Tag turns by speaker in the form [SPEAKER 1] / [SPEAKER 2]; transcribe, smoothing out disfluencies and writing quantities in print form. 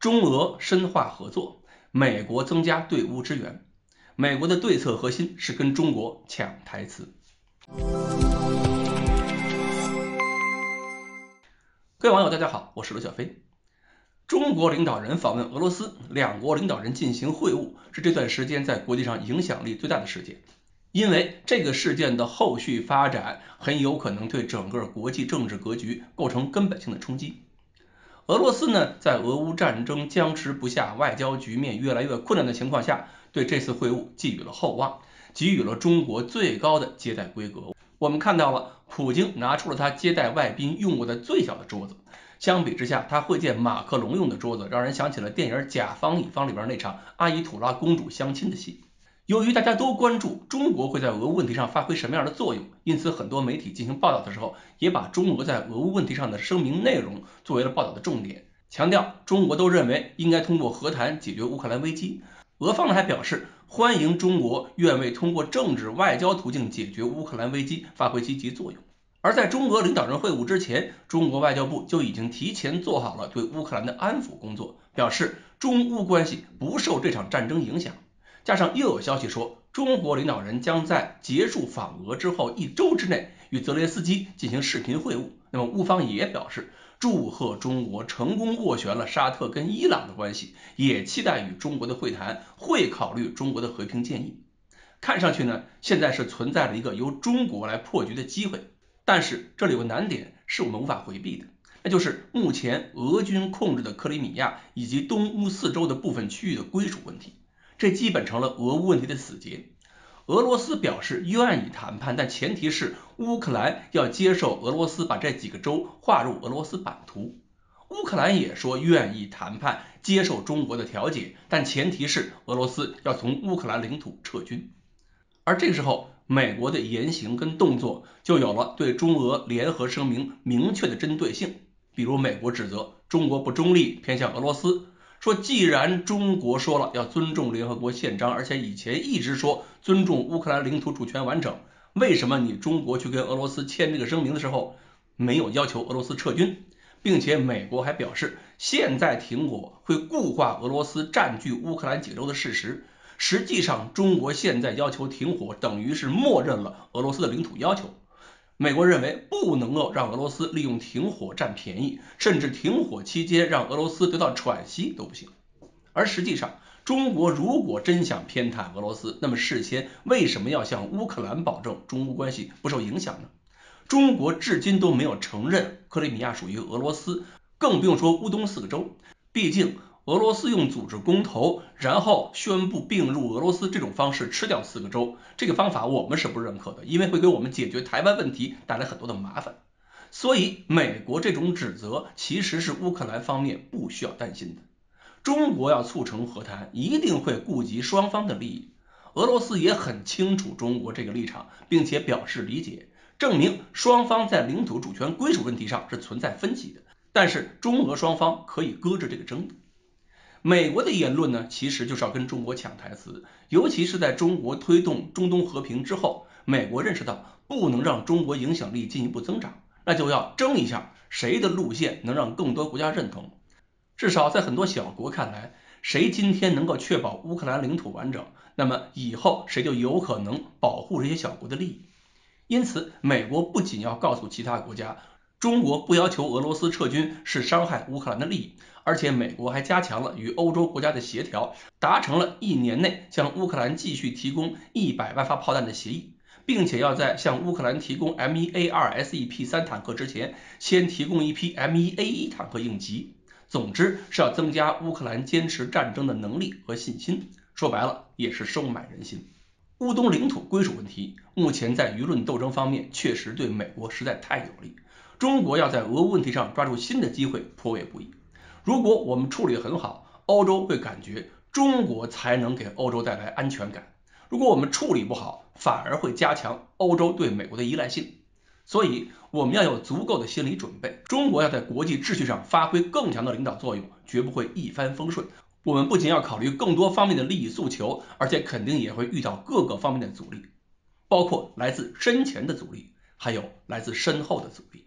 [SPEAKER 1] 中俄深化合作，美国增加对乌支援。美国的对策核心是跟中国抢台词。各位网友大家好，我是罗小飞。中国领导人访问俄罗斯，两国领导人进行会晤，是这段时间在国际上影响力最大的事件。因为这个事件的后续发展很有可能对整个国际政治格局构成根本性的冲击。俄罗斯呢，在俄乌战争僵持不下、外交局面越来越困难的情况下，对这次会晤寄予了厚望，给予了中国最高的接待规格。我们看到了普京拿出了他接待外宾用过的最小的桌子，相比之下，他会见马克龙用的桌子让人想起了电影《甲方乙方》里边那场阿依土拉公主相亲的戏。由于大家都关注中国会在俄乌问题上发挥什么样的作用，因此很多媒体进行报道的时候，也把中俄在俄乌问题上的声明内容作为了报道的重点，强调中国都认为应该通过和谈解决乌克兰危机。俄方呢还表示欢迎中国愿为通过政治外交途径解决乌克兰危机发挥积极作用。而在中俄领导人会晤之前，中国外交部就已经提前做好了对乌克兰的安抚工作，表示中乌关系不受这场战争影响。加上又有消息说，中国领导人将在结束访俄之后1周之内与泽连斯基进行视频会晤。那么乌方也表示祝贺中国成功斡旋了沙特跟伊朗的关系，也期待与中国的会谈会考虑中国的和平建议。看上去呢，现在是存在了一个由中国来破局的机会，但是这里有个难点是我们无法回避的，那就是目前俄军控制的克里米亚以及东乌4州的部分区域的归属问题。这基本成了俄乌问题的死结。俄罗斯表示愿意谈判，但前提是乌克兰要接受俄罗斯把这几个州划入俄罗斯版图。乌克兰也说愿意谈判，接受中国的调解，但前提是俄罗斯要从乌克兰领土撤军。而这个时候，美国的言行跟动作就有了对中俄联合声明明确的针对性。比如美国指责中国不中立，偏向俄罗斯，说既然中国说了要尊重联合国宪章，而且以前一直说尊重乌克兰领土主权完整，为什么你中国去跟俄罗斯签这个声明的时候没有要求俄罗斯撤军？并且美国还表示现在停火会固化俄罗斯占据乌克兰几个州的事实。实际上中国现在要求停火等于是默认了俄罗斯的领土要求。美国认为不能够让俄罗斯利用停火占便宜，甚至停火期间让俄罗斯得到喘息都不行。而实际上，中国如果真想偏袒俄罗斯，那么事先为什么要向乌克兰保证中乌关系不受影响呢？中国至今都没有承认克里米亚属于俄罗斯，更不用说乌东4个州。毕竟俄罗斯用组织公投，然后宣布并入俄罗斯这种方式吃掉4个州，这个方法我们是不认可的，因为会给我们解决台湾问题带来很多的麻烦。所以美国这种指责其实是乌克兰方面不需要担心的。中国要促成和谈，一定会顾及双方的利益。俄罗斯也很清楚中国这个立场，并且表示理解，证明双方在领土主权归属问题上是存在分歧的，但是中俄双方可以搁置这个争议。美国的言论呢，其实就是要跟中国抢台词，尤其是在中国推动中东和平之后，美国认识到不能让中国影响力进一步增长，那就要争一下谁的路线能让更多国家认同。至少在很多小国看来，谁今天能够确保乌克兰领土完整，那么以后谁就有可能保护这些小国的利益。因此美国不仅要告诉其他国家，中国不要求俄罗斯撤军是伤害乌克兰的利益，而且美国还加强了与欧洲国家的协调，达成了1年内向乌克兰继续提供100万发炮弹的协议，并且要在向乌克兰提供 M1A2SEP3 坦克之前，先提供一批 M1A1 坦克应急。总之是要增加乌克兰坚持战争的能力和信心，说白了也是收买人心。乌东领土归属问题目前在舆论斗争方面确实对美国实在太有利，中国要在俄乌问题上抓住新的机会颇为不易。如果我们处理很好，欧洲会感觉中国才能给欧洲带来安全感，如果我们处理不好，反而会加强欧洲对美国的依赖性。所以我们要有足够的心理准备，中国要在国际秩序上发挥更强的领导作用，绝不会一帆风顺。我们不仅要考虑更多方面的利益诉求，而且肯定也会遇到各个方面的阻力，包括来自身前的阻力，还有来自身后的阻力。